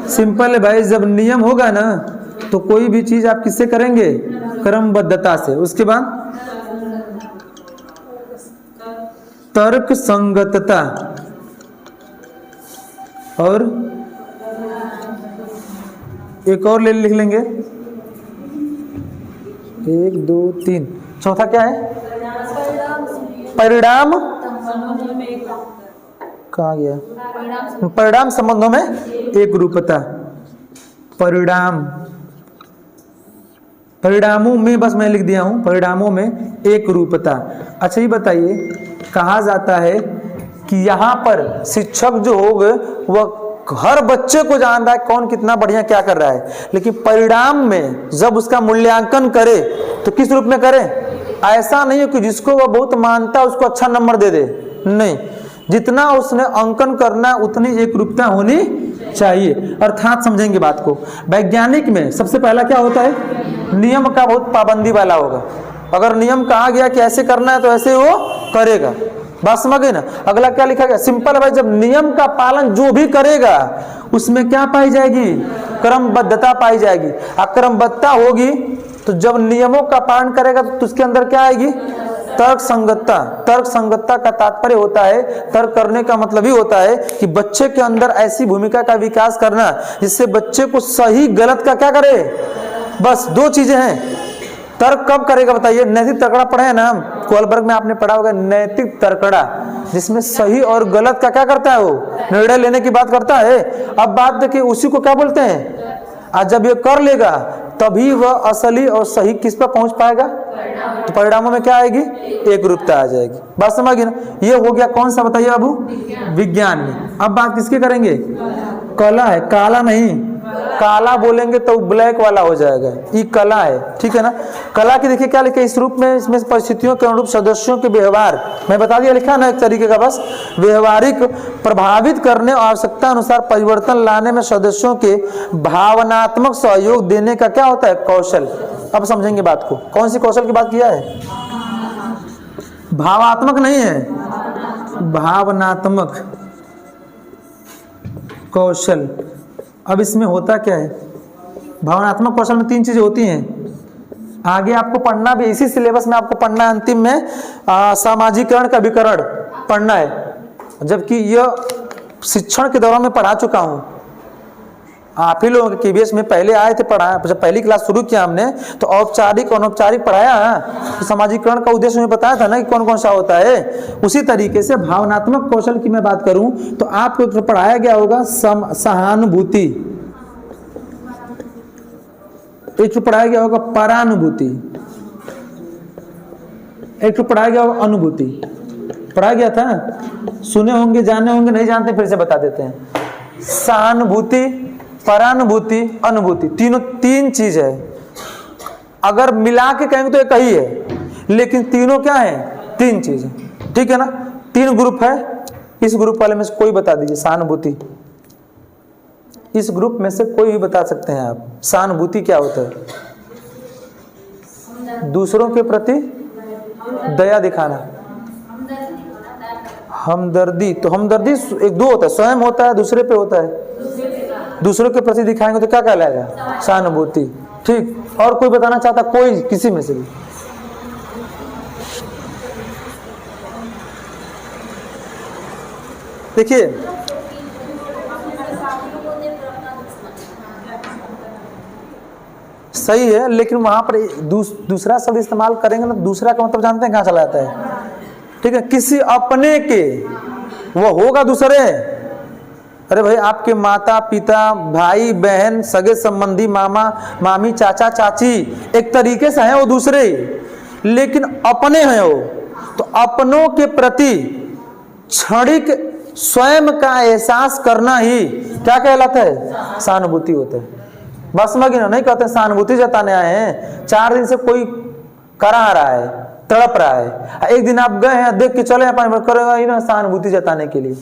सिंपल है भाई, जब नियम होगा ना तो कोई भी चीज आप किससे करेंगे? क्रमबद्धता से। उसके बाद तर्क संगतता और एक और लिख लेंगे, 1 2 3। चौथा क्या है? परिणाम। कहाँ गया? परिणाम संबंधों में एक रूपता। परिणामों में, बस मैं लिख दिया हूं, परिणामों में एक रूपता। अच्छा ये बताइए, कहा जाता है कि यहाँ पर शिक्षक जो होगा वह हर बच्चे को जान रहा है कौन कितना बढ़िया क्या कर रहा है, लेकिन परिणाम में जब उसका मूल्यांकन करे तो किस रूप में करे? ऐसा नहीं है कि जिसको वह बहुत मानता है उसको अच्छा नंबर दे दे, नहीं, जितना उसने अंकन करना उतनी एक रूपता होनी चाहिए। अर्थात समझेंगे बात को, वैज्ञानिक में सबसे पहला क्या होता है? नियम का बहुत पाबंदी वाला होगा। अगर नियम कहा गया कि ऐसे करना है तो ऐसे वो करेगा। बात समझ गए ना? अगला क्या लिखा गया? सिंपल है भाई, जब नियम का पालन जो भी करेगा उसमें क्या पाई जाएगी? क्रमबद्धता पाई जाएगी। अक्रमबद्धता होगी तो जब नियमों का पालन करेगा तो उसके अंदर क्या आएगी? तर्क संगतता। तर्क संगतता का तात्पर्य होता है, तर्क करने का मतलब ही होता है कि बच्चे के अंदर ऐसी भूमिका का विकास करना जिससे बच्चे को सही गलत का क्या करे? बस 2 चीजें हैं। तर्क कब करेगा बताइए? नैतिक तर्कड़ा पढ़े हैं ना हम, कोलबर्ग में आपने पढ़ा होगा नैतिक तर्कड़ा, जिसमें सही और गलत का क्या करता है? वो निर्णय लेने की बात करता है। अब बात देखिए, उसी को क्या बोलते हैं? आज जब ये कर लेगा तभी वह असली और सही किस पर पहुंच पाएगा? तो परिणामों में क्या आएगी? एक रूपता आ जाएगी। बात समझ गए ना? ये हो गया कौन सा बताइए बाबू? विज्ञान में। अब बात किसके करेंगे? कला है, काला नहीं। काला बोलेंगे तो ब्लैक वाला हो जाएगा, ये कला है, ठीक है ना? कला की देखिए क्या लिखा है इस रूप में, इसमें परिस्थितियों के अनुरूप सदस्यों के व्यवहार, मैं बता दिया, लिखा ना एक तरीके का, बस व्यवहारिक प्रभावित करने और आवश्यकता अनुसार परिवर्तन लाने में सदस्यों के भावनात्मक सहयोग देने का क्या होता है? कौशल। अब समझेंगे बात को, कौन सी कौशल की बात किया है? भावात्मक नहीं है, भावनात्मक कौशल। अब इसमें होता क्या है? भावनात्मक कौशल में 3 चीजें होती हैं। आगे आपको पढ़ना भी इसी सिलेबस में आपको पढ़ना है, अंतिम में सामाजिकरण का विकरण पढ़ना है, जबकि यह शिक्षण के दौरान में पढ़ा चुका हूं। आप ही लोगों के केबीएस में पहले आए थे, पढ़ा, जब पहली क्लास शुरू किया हमने तो औपचारिक अनौपचारिक पढ़ाया है। तो सामाजिकरण का उद्देश्य में बताया था ना कि कौन कौन सा होता है। उसी तरीके से भावनात्मक कौशल की मैं बात करूं तो आपको पढ़ाया गया होगा सहानुभूति, एक तो पढ़ाया गया होगा परानुभूति, एक तो पढ़ाया गया होगा अनुभूति। पढ़ाया गया था, सुने होंगे, जाने होंगे, नहीं जानते फिर से बता देते हैं। सहानुभूति, परानुभूति, अनुभूति, तीनों 3 चीज है। अगर मिला के कहेंगे तो एक ही है, लेकिन तीनों क्या है? 3 चीज है, ठीक है ना? 3 ग्रुप है। इस ग्रुप वाले में से कोई बता दीजिए सहानुभूति। इस ग्रुप में से कोई भी बता सकते हैं आप। सहानुभूति क्या होता है? दूसरों के प्रति दया दिखाना, हमदर्दी। तो हमदर्दी एक 2 होता है, स्वयं होता है, दूसरे पे होता है। दूसरों के प्रति दिखाएंगे तो क्या कहलाएगा? सहानुभूति, ठीक। और कोई बताना चाहता? कोई, किसी में से भी? देखिए सही है, लेकिन वहां पर दूसरा शब्द इस्तेमाल करेंगे ना, दूसरा का मतलब जानते हैं कहां चला जाता है? ठीक है, किसी अपने के, वो होगा दूसरे। अरे भाई, आपके माता पिता, भाई बहन, सगे संबंधी, मामा मामी, चाचा चाची, एक तरीके से हैं वो दूसरे, लेकिन अपने हैं वो। तो अपनों के प्रति क्षणिक स्वयं का एहसास करना ही क्या कहलाता है? सहानुभूति होता है। बस समझ ना? नहीं कहते सहानुभूति जताने आए हैं, 4 दिन से कोई करा रहा है, तड़प रहा है, एक दिन आप गए हैं, देख के चले अपन करेगा ही ना, सहानुभूति जताने के लिए।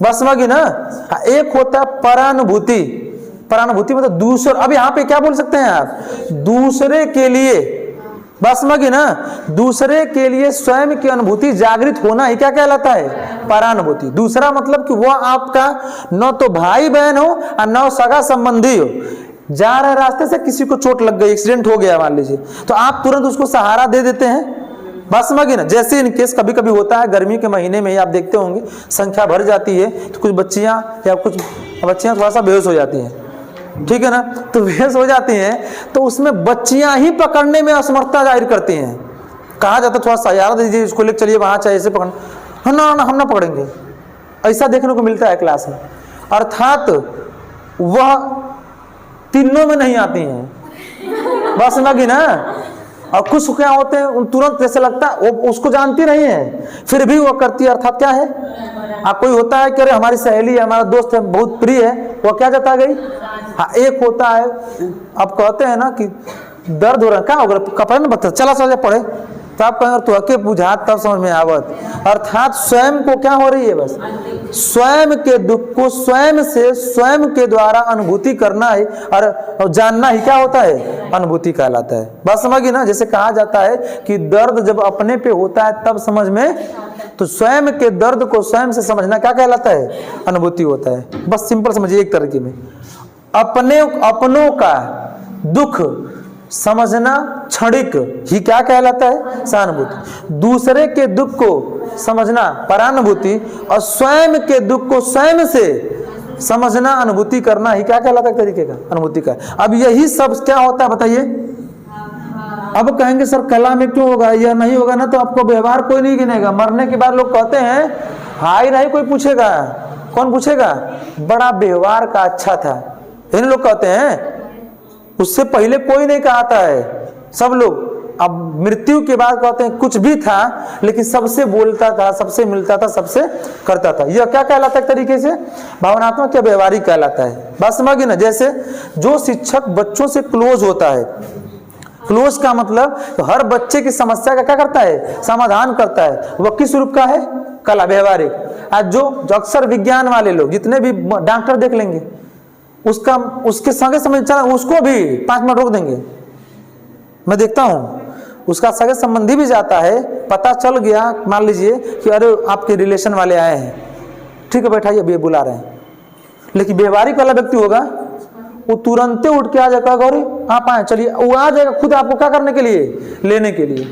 बस समझ ना? एक होता है परानुभूति। परानुभूति मतलब दूसरे, अब यहाँ पे क्या बोल सकते हैं आप? दूसरे के लिए, बात समझ गए ना। दूसरे के लिए स्वयं की अनुभूति जागृत होना ही क्या कहलाता है? परानुभूति। दूसरा मतलब कि वो आपका न तो भाई बहन हो और न सगा संबंधी हो, जा रहे रास्ते से किसी को चोट लग गई, एक्सीडेंट हो गया मान लीजिए, तो आप तुरंत उसको सहारा दे देते हैं। बात समझ गए ना। जैसे इन केस कभी कभी होता है, गर्मी के महीने में ही आप देखते होंगे संख्या भर जाती है, तो कुछ बच्चियां या कुछ बच्चियां थोड़ा सा बेहोश हो जाती हैं, ठीक है ना। तो बेहोश हो जाती हैं तो उसमें बच्चियां ही पकड़ने में असमर्थता जाहिर करती हैं। कहा जाता थोड़ा सा यार दीजिए, इसको लेकर चलिए वहां, चाहे ऐसे पकड़, हम ना पकड़ेंगे, ऐसा देखने को मिलता है क्लास में। अर्थात वह तीनों में नहीं आती हैं। बस समझी ना। और कुछ क्या होते हैं तुरंत जैसे लगता है वो उसको जानती नहीं है, फिर भी वो करती है। अर्थात क्या है, आप कोई होता है कि अरे हमारी सहेली है, हमारा दोस्त है, बहुत प्रिय है, वो क्या जता गई। हाँ, एक होता है, आप कहते हैं ना कि दर्द हो रहा है, क्या होगा, कपड़े में बता, चला चला पड़े, तो आप कहेंगे तो हके बुझा तब समझ में आवत। अर्थात स्वयं को क्या हो रही है, बस स्वयं के दुख को स्वयं से स्वयं के द्वारा अनुभूति करना है और जानना ही क्या होता है, अनुभूति कहलाता है। बात समझिए ना। जैसे कहा जाता है कि दर्द जब अपने पे होता है तब समझ में, तो स्वयं के दर्द को स्वयं से समझना क्या कहलाता है, अनुभूति होता है। बस सिंपल समझिए एक तरीके में, अपनों का दुख समझना क्षणिक ही क्या कहलाता है, सहानुभूति। दूसरे के दुख को समझना परानुभूति, और स्वयं के दुख को स्वयं से समझना अनुभूति करना ही क्या कहलाता है, तरीके का अनुभूति का। अब यही सब क्या होता है बताइए। अब कहेंगे सर कला में क्यों होगा, यह नहीं होगा ना, तो आपको व्यवहार कोई नहीं गिनेगा। मरने के बाद लोग कहते हैं हाय नहीं कोई पूछेगा, कौन पूछेगा, बड़ा व्यवहार का अच्छा था, इन लोग कहते हैं। उससे पहले कोई नहीं कहता है, सब लोग। अब मृत्यु के बाद कहते हैं कुछ भी था लेकिन सबसे बोलता था, सबसे मिलता था, सबसे करता था। यह क्या कहलाता है, तरीके से भावनात्मक या व्यवहारिक कहलाता है। बात समझिए ना। जैसे जो शिक्षक बच्चों से क्लोज होता है, क्लोज का मतलब तो हर बच्चे की समस्या का क्या करता है, समाधान करता है, वह किस रूप का है, कला, व्यवहारिक। आज जो अक्सर विज्ञान वाले लोग जितने भी डॉक्टर देख लेंगे, उसका उसके सगे समझ उसको भी 5 मिनट रोक देंगे। मैं देखता हूं उसका सगे संबंधी भी जाता है, पता चल गया मान लीजिए कि अरे आपके रिलेशन वाले आए हैं, ठीक है बैठाइए अभी बुला रहे हैं, लेकिन व्यवहारिक वाला व्यक्ति होगा वो तुरंत उठ के आ जाएगा, गौरी आप आए, चलिए, वो आ जाएगा खुद आपको क्या करने के लिए, लेने के लिए।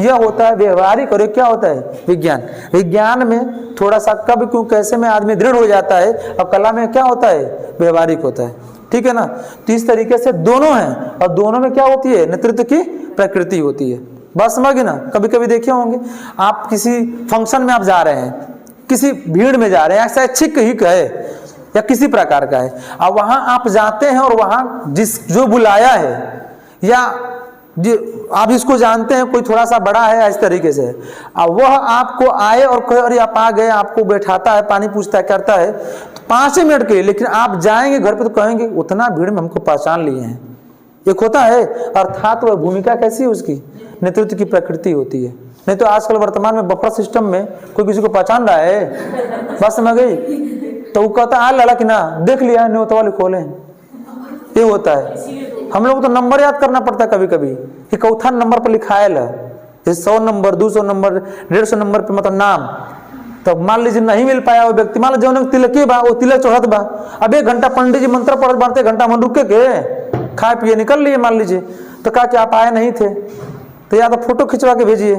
यह होता है व्यवहारिक। और क्या होता है, विज्ञान। विज्ञान में थोड़ा सा कब क्यों कैसे में आदमी दृढ़ हो जाता है, और कला में क्या होता है, व्यवहारिक होता है, ठीक है ना। तो इस तरीके से दोनों हैं, और दोनों में क्या होती है, नेतृत्व की प्रकृति होती है। बात समझिए ना। कभी कभी देखे होंगे आप किसी फंक्शन में आप जा रहे हैं, किसी भीड़ में जा रहे हैं, ऐसा छिक ही है या किसी प्रकार का है, और वहां आप जाते हैं और वहां जो बुलाया है या आप इसको जानते हैं कोई थोड़ा सा बड़ा है इस तरीके से, अब वह आपको आए और कहे अरे आप आ गए, आपको बैठाता है, पानी पूछता है, करता है, तो 5 मिनट के लिए, लेकिन आप जाएंगे घर पे तो कहेंगे उतना भीड़ में हमको पहचान लिए हैं। एक होता है। अर्थात वह भूमिका कैसी है उसकी, नेतृत्व की प्रकृति होती है। नहीं तो आजकल वर्तमान में बफर सिस्टम में कोई किसी को पहचान रहा है, बस समझ गई, तो वो कहता है लड़ा कि ना देख लिया न्योता वाले खोले, ये होता है। हम लोग तो नंबर याद करना पड़ता है कभी कभी कि चौथा नंबर पर लिखायल है, जैसे 100 नंबर, 200 नंबर, 150 नंबर पे मतलब नाम। तो मान लीजिए नहीं मिल पाया वो व्यक्ति, मान लीजिए तिलके बा, वो तिलक चढ़त बा, अब 1 घंटा पंडित जी मंत्र पढ़ बढ़ते घंटा मन रुके के खाए पिए निकल लिए मान लीजिए, तो कहा कि आप आए नहीं थे, तो या तो फोटो खिंचवा के भेजिए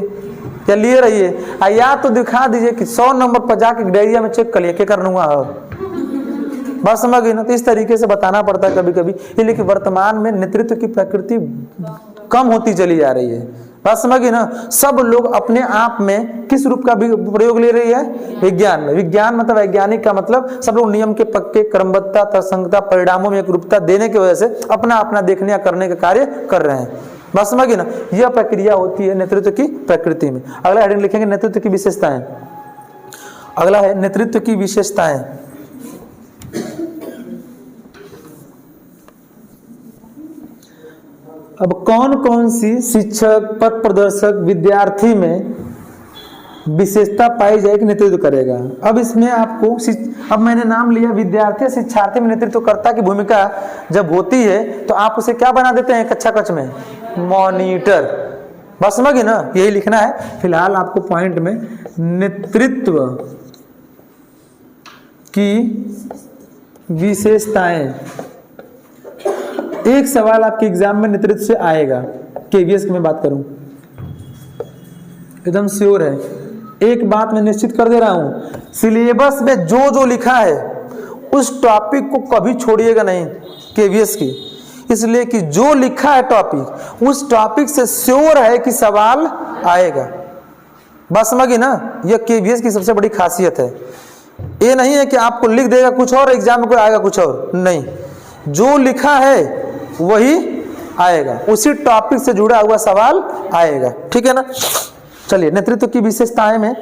या लिए रहिए, या तो दिखा दीजिए कि 100 नंबर पर जाके डायरिया में चेक कर लिए क्या करना है। बात समझ गई ना। तो इस तरीके से बताना पड़ता है कभी कभी, लेकिन वर्तमान में नेतृत्व की प्रकृति कम होती चली जा रही है। बात समझ गई ना। सब लोग अपने आप में किस रूप का प्रयोग ले रही है, विज्ञान में। विज्ञान मतलब वैज्ञानिक का मतलब सब लोग नियम के पक्के, क्रमबद्धता, तर्कसंगता, परिणामों में एक रूपता देने की वजह से अपना अपना देखने या करने का कार्य कर रहे हैं। बात समझ गई ना। यह प्रक्रिया होती है नेतृत्व की प्रकृति में। अगला हेडिंग लिखेंगे नेतृत्व की विशेषताएं। अगला है नेतृत्व की विशेषताएं। अब कौन कौन सी शिक्षक, पथ प्रदर्शक, विद्यार्थी में विशेषता पाई जाए कि नेतृत्व करेगा। अब इसमें आपको अब मैंने नाम लिया विद्यार्थी, शिक्षार्थी में नेतृत्वकर्ता की भूमिका जब होती है तो आप उसे क्या बना देते हैं कक्षा कक्ष में, मॉनिटर। बस समझ गए ना, यही लिखना है फिलहाल आपको पॉइंट में। नेतृत्व की विशेषताएं, एक सवाल आपके एग्जाम में नेतृत्व से आएगा। केवीएस की मैं बात करूं, एकदम श्योर है, एक बात मैं निश्चित कर दे रहा हूं, सिलेबस में जो जो लिखा है उस टॉपिक को कभी छोड़िएगा नहीं केवीएस की, इसलिए कि जो लिखा है टॉपिक उस टॉपिक से श्योर है कि सवाल आएगा। बात समझी ना, यह केवीएस की सबसे बड़ी खासियत है। ये नहीं है कि आपको लिख देगा कुछ और एग्जाम में कोई आएगा कुछ और, नहीं, जो लिखा है वही आएगा, उसी टॉपिक से जुड़ा हुआ सवाल आएगा, ठीक है ना। चलिए, नेतृत्व की विशेषताएं में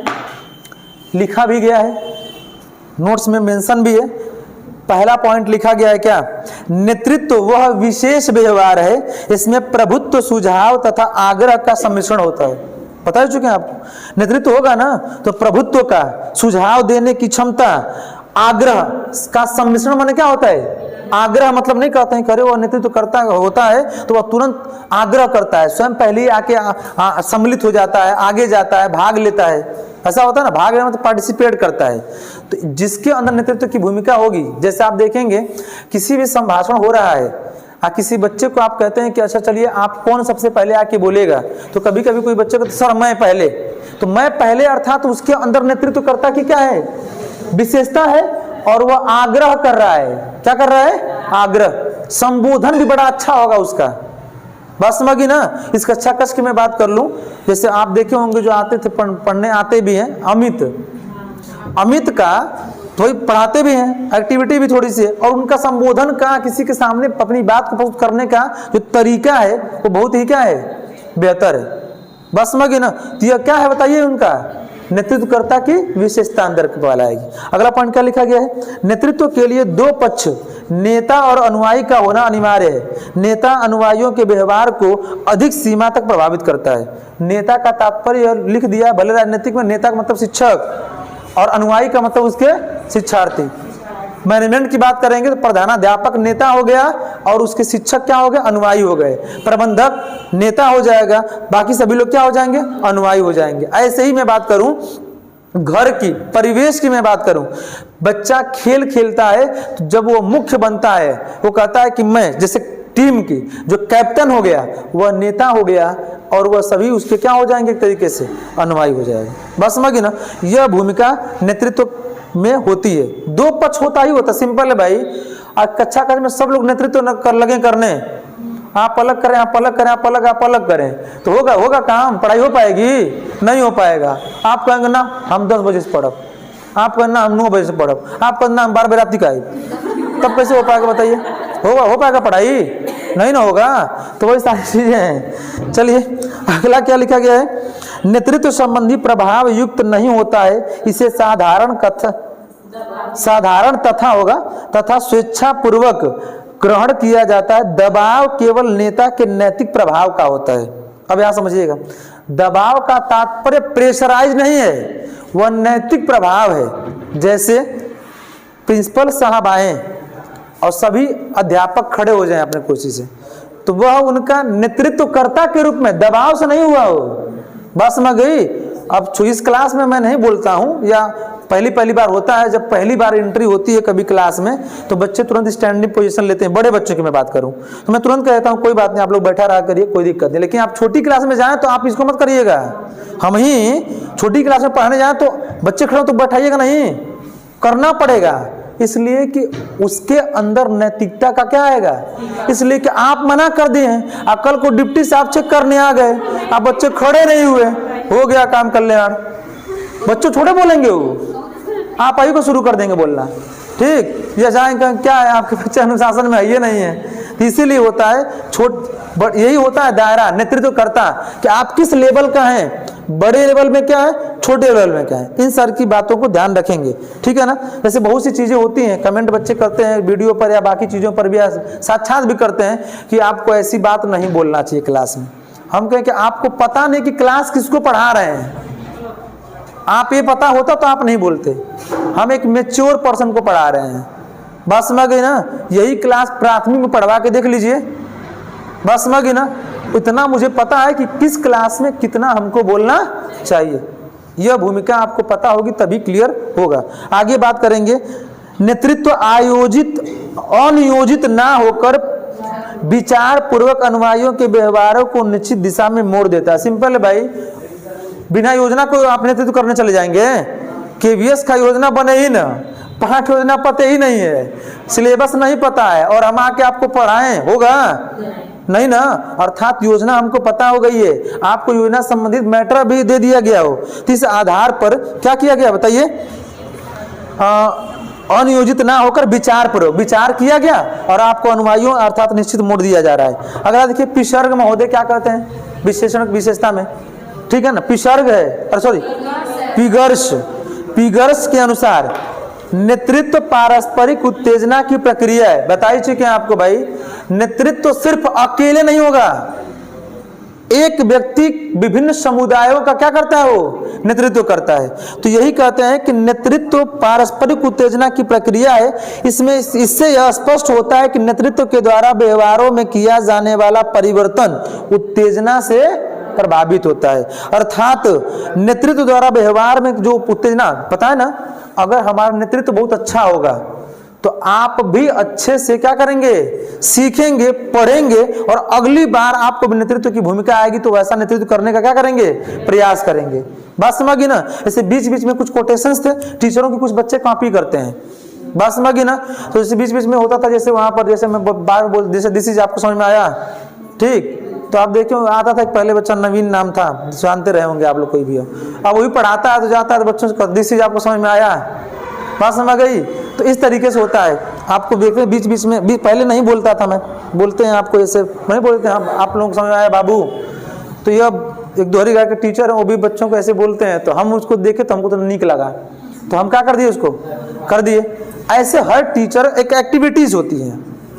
लिखा भी गया है, नोट्स में मेंशन भी है। पहला पॉइंट लिखा गया है क्या, नेतृत्व वह विशेष व्यवहार है इसमें प्रभुत्व, सुझाव तथा आग्रह का सम्मिश्रण होता है। बता चुके हैं आपको, नेतृत्व होगा ना तो प्रभुत्व का, सुझाव देने की क्षमता, आग्रह का सम्मिश्रण माने क्या होता है, आग्रह मतलब नहीं कहते हैं करे वो नेतृत्व करता होता है तो वह तुरंत आग्रह करता है, स्वयं पहले ही आके सम्मिलित हो जाता है, आगे जाता है, भाग लेता है, ऐसा होता है ना, भाग लेना मतलब पार्टिसिपेट करता है। तो जिसके अंदर नेतृत्व की भूमिका होगी, जैसे आप देखेंगे किसी भी संभाषण हो रहा है, किसी बच्चे को आप कहते हैं कि अच्छा चलिए आप कौन सबसे पहले आके बोलेगा, तो कभी कभी कोई बच्चे को तो सर मैं पहले, तो मैं पहले अर्थात उसके अंदर नेतृत्वकर्ता की क्या है, विशेषता है, और वह आग्रह कर रहा है। क्या कर रहा है, आग्रह, संबोधन भी बड़ा अच्छा होगा उसका। बात समझी ना। इस कक्षा कक्ष की मैं बात कर लूं, जैसे आप देखे होंगे जो आते थे पढ़ने आते भी हैं, अमित का थोड़ी पढ़ाते भी हैं, एक्टिविटी भी थोड़ी सी है, और उनका संबोधन का, किसी के सामने अपनी बात को प्रस्तुत करने का जो तरीका है वो बहुत ही क्या है, बेहतर है। बस समझिए ना। तो यह क्या है बताइए, उनका नेतृत्वकर्ता की विशेषता अंदर वाला आएगी। अगला पॉइंट क्या लिखा गया है, नेतृत्व के लिए दो पक्ष, नेता और अनुयायी का होना अनिवार्य है। नेता अनुयायियों के व्यवहार को अधिक सीमा तक प्रभावित करता है। नेता का तात्पर्य लिख दिया, भले राजनीतिक में नेता का मतलब शिक्षक और अनुयायी का मतलब उसके शिक्षार्थी। मैनेजमेंट की बात करेंगे तो प्रधानाध्यापक नेता हो गया और उसके शिक्षक क्या हो गए, अनुयायी हो गए। प्रबंधक नेता हो जाएगा, बाकी सभी लोग क्या हो जाएंगे, अनुयायी हो जाएंगे। ऐसे ही मैं बात करूं घर की, परिवेश की मैं बात करूं, बच्चा खेल खेलता है तो जब वो मुख्य बनता है, वो कहता है कि मैं, जैसे टीम की जो कैप्टन हो गया वह नेता हो गया, और वह सभी उसके क्या हो जाएंगे, एक तरीके से अनुयायी हो जाएगा। बस समझिए ना, यह भूमिका नेतृत्व में होती है। दो पक्ष होता ही होता, सिंपल है भाई। आज कक्षा कक्ष में सब लोग नेतृत्व लगे करने, आप अलग करें, आप अलग करें, आप अलग करें, तो होगा काम, पढ़ाई हो पाएगी, नहीं हो पाएगा। आप कहेंगे ना हम 10 बजे से पढ़ब, आप कहना हम 9 बजे से पढ़ब, आप कहना हम 12 बजे रात का, तब कैसे हो पाएगा बताइए, हो पाएगा पढ़ाई, नहीं ना होगा। तो वही सारी चीजें हैं। चलिए अगला क्या लिखा गया है, नेतृत्व संबंधी प्रभाव युक्त नहीं होता है, इसे साधारण तथा स्वेच्छा पूर्वक ग्रहण किया जाता है। दबाव केवल नेता के नैतिक प्रभाव का होता है। अब यहां समझिएगा, दबाव का तात्पर्य प्रेशराइज नहीं है, वह नैतिक प्रभाव है। जैसे प्रिंसिपल साहब आए और सभी अध्यापक खड़े हो जाएं अपने कुर्सी से, तो वह उनका नेतृत्वकर्ता के रूप में, दबाव से नहीं हुआ हो। बस समझ गई। अब इस क्लास में मैं नहीं बोलता हूं, या पहली बार होता है, जब पहली बार एंट्री होती है कभी क्लास में तो बच्चे तुरंत स्टैंडिंग पोजीशन लेते हैं। बड़े बच्चों की मैं बात करूं तो मैं तुरंत कहता हूं कोई बात नहीं, आप लोग बैठा रहा करिए, कोई दिक्कत नहीं। लेकिन आप छोटी क्लास में जाएं तो आप इसको मत करिएगा। हम ही छोटी क्लास में पढ़ाने जाएं तो बच्चे खड़े तो बैठाइएगा नहीं, करना पड़ेगा, इसलिए कि उसके अंदर नैतिकता का क्या आएगा। इसलिए कि आप मना कर दिए हैं, अकल को डिप्टी साहब चेक करने आ गए, आप बच्चे खड़े नहीं हुए, हो गया काम कल्याण। बच्चे थोड़े बोलेंगे, वो आप ही को शुरू कर देंगे बोलना, ठीक। या जाएंगे क्या है आपके बच्चे अनुशासन में है, ये नहीं है। इसीलिए होता है यही होता है दायरा नेतृत्व करता, कि आप किस लेवल का हैं, बड़े लेवल में क्या है, छोटे लेवल में क्या है। इन सारी की बातों को ध्यान रखेंगे, ठीक है ना। जैसे बहुत सी चीजें होती हैं, कमेंट बच्चे करते हैं वीडियो पर या बाकी चीजों पर भी, साक्षात भी करते हैं कि आपको ऐसी बात नहीं बोलना चाहिए क्लास में। हम कहें कि आपको पता नहीं कि क्लास किसको पढ़ा रहे हैं, आप ये पता होता तो आप नहीं बोलते। हम एक मैच्योर पर्सन को पढ़ा रहे हैं, बस समझ गई ना। यही क्लास प्राथमिक में पढ़वा के देख लीजिए, बस समझ गई ना। इतना मुझे पता है कि किस क्लास में कितना हमको बोलना चाहिए। यह भूमिका आपको पता होगी तभी क्लियर होगा। आगे बात करेंगे, नेतृत्व आयोजित अनियोजित ना होकर विचार पूर्वक अनुयायियों के व्यवहारों को निश्चित दिशा में मोड़ देता है। सिंपल है भाई, बिना योजना को आप नेतृत्व करने चले जाएंगे? केवीएस का योजना बने ही ना, पाठ योजना पते ही नहीं है, सिलेबस नहीं पता है और हम आके आपको पढ़ाएं, होगा नहीं ना। अर्थात योजना हमको पता हो गई है, आपको योजना संबंधित मैटर भी दे दिया गया हो, तो इस आधार पर क्या किया गया बताइए? अनियोजित ना होकर विचार पूर्वक विचार किया गया और आपको अनुयायियों अर्थात निश्चित मोड़ दिया जा रहा है। अगर देखिए पिसर्ग महोदय क्या कहते हैं विशेषण विशेषता में, ठीक है ना, पिसर्ग है सॉरी पिगर्स के अनुसार नेतृत्व पारस्परिक उत्तेजना की प्रक्रिया है। बता ही चुके हैं आपको भाई, नेतृत्व सिर्फ अकेले नहीं होगा, एक व्यक्ति विभिन्न समुदायों का क्या करता है? वो नेतृत्व करता है। तो यही कहते हैं कि नेतृत्व पारस्परिक उत्तेजना की प्रक्रिया है। इसमें इससे यह स्पष्ट होता है कि नेतृत्व के द्वारा व्यवहारों में किया जाने वाला परिवर्तन उत्तेजना से प्रभावित होता है। अर्थात नेतृत्व द्वारा व्यवहार में जो उत्तेजना, पता है ना, अगर हमारा नेतृत्व बहुत अच्छा होगा तो आप भी अच्छे से क्या करेंगे? सीखेंगे, पढ़ेंगे और अगली बार आपको भी नेतृत्व की भूमिका आएगी तो वैसा नेतृत्व करने का क्या करेंगे? प्रयास करेंगे। बात समझी ना? ऐसे बीच बीच में कुछ कोटेशंस थे टीचरों की, कुछ बच्चे कॉपी करते हैं, बात समझी ना? तो जैसे बीच बीच में होता था, जैसे वहां पर जैसे मैं बार बोल, जैसे दिस इज आपको समझ में आया, ठीक? तो आप देखिए आता था एक पहले बच्चा नवीन नाम था, जानते रहे होंगे आप लोग, कोई भी हो, अब वही पढ़ाता है तो जाता है तो बच्चों से दिस इज आपको समझ में आया, बात समझ गई? तो इस तरीके से होता है। आपको देखते बीच बीच में पहले नहीं बोलता था मैं, बोलते हैं आपको ऐसे नहीं बोलते हैं, आप लोगों को समझ में आया बाबू? तो यह एक दोहरी गाय के टीचर है, वो भी बच्चों को ऐसे बोलते हैं, तो हम उसको देखे तो हमको तो नीक लगा, तो हम क्या कर दिए? उसको कर दिए। ऐसे हर टीचर एक एक्टिविटीज होती है,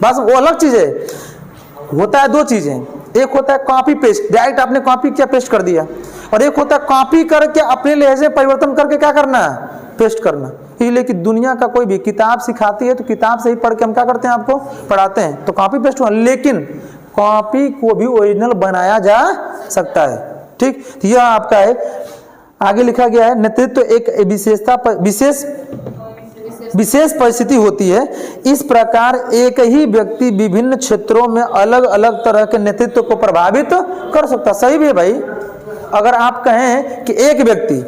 बस वो अलग चीज है। होता है दो चीजें, एक होता है कॉपी पेस्ट, डायरेक्ट आपने कॉपी किया पेस्ट कर दिया, और एक होता है कॉपी करके अपने लहजे परिवर्तन करके क्या करना? पेस्ट करना। इसलिए कि दुनिया का कोई भी किताब सिखाती है तो किताब से ही पढ़ के हम क्या करते हैं? आपको पढ़ाते हैं, तो कॉपी पेस्ट हुआ, लेकिन कॉपी को भी ओरिजिनल बनाया जा सकता है, ठीक? तो यह आपका है। आगे लिखा गया है, नेतृत्व एक विशेष परिस्थिति होती है। इस प्रकार एक ही व्यक्ति विभिन्न क्षेत्रों में अलग अलग तरह के नेतृत्व को प्रभावित कर सकता है। सही भी है भाई। अगर आप कहें कि एक व्यक्ति,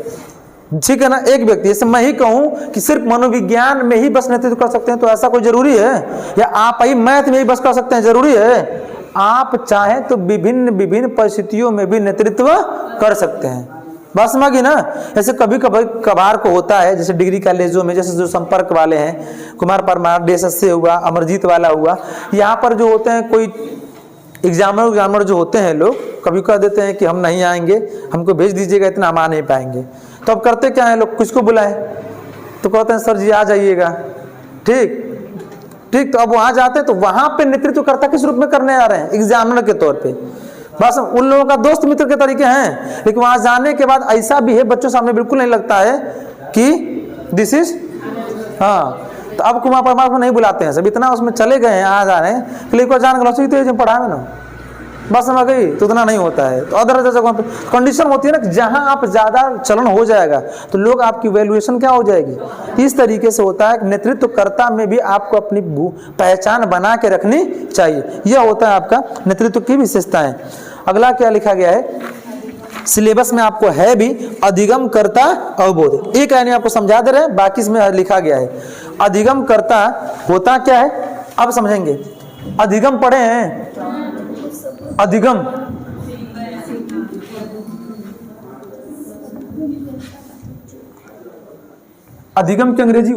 ठीक है ना, एक व्यक्ति, जैसे मैं ही कहूं कि सिर्फ मनोविज्ञान में ही बस नेतृत्व कर सकते हैं, तो ऐसा कोई जरूरी है? या आप ही मैथ में ही बस कर सकते हैं, जरूरी है? आप चाहें तो विभिन्न परिस्थितियों में भी नेतृत्व कर सकते हैं। बात समझी ना? ऐसे कभी कभार को होता है, जैसे डिग्री कॉलेजों में, जैसे जो संपर्क वाले हैं, कुमार परमार DSS से हुआ, अमरजीत वाला हुआ, यहाँ पर जो होते हैं कोई एग्जामर जो होते हैं लोग, कभी कह देते हैं कि हम नहीं आएंगे, हमको भेज दीजिएगा, इतना हम आ नहीं पाएंगे। तो अब करते क्या है लोग? किसको बुलाएं? तो कहते हैं सर जी आ जाइएगा, ठीक। तो अब वहां जाते हैं तो वहां पे नेतृत्वकर्ता किस रूप में करने आ रहे हैं? एग्जामिनर के तौर पे। बस उन लोगों का दोस्त मित्र के तरीके हैं, लेकिन वहां जाने के बाद ऐसा भी है, बच्चों सामने बिल्कुल नहीं लगता है कि दिस इज, हाँ। तो अब कुमार परमार को नहीं बुलाते हैं, सब इतना उसमें चले गए हैं, आ जा रहे हैं, क्लिक जान गलत तो पढ़ा में ना, बस समझ गई? तो उतना नहीं होता है। तो अदर जगह पे कंडीशन होती है ना, जहां आप ज्यादा चलन हो जाएगा तो लोग आपकी वैल्यूएशन क्या हो जाएगी। इस तरीके से होता है। नेतृत्वकर्ता में भी आपको अपनी पहचान बना के रखनी चाहिए। यह होता है आपका नेतृत्व की विशेषताएं। अगला क्या लिखा गया है सिलेबस में, आपको है भी, अधिगम कर्ता अवबोध। एक लाइन आपको समझा दे रहे हैं, बाकी इसमें लिखा गया है। अधिगम कर्ता होता क्या है अब समझेंगे। अधिगम पढ़े हैं? अधिगम की अंग्रेजी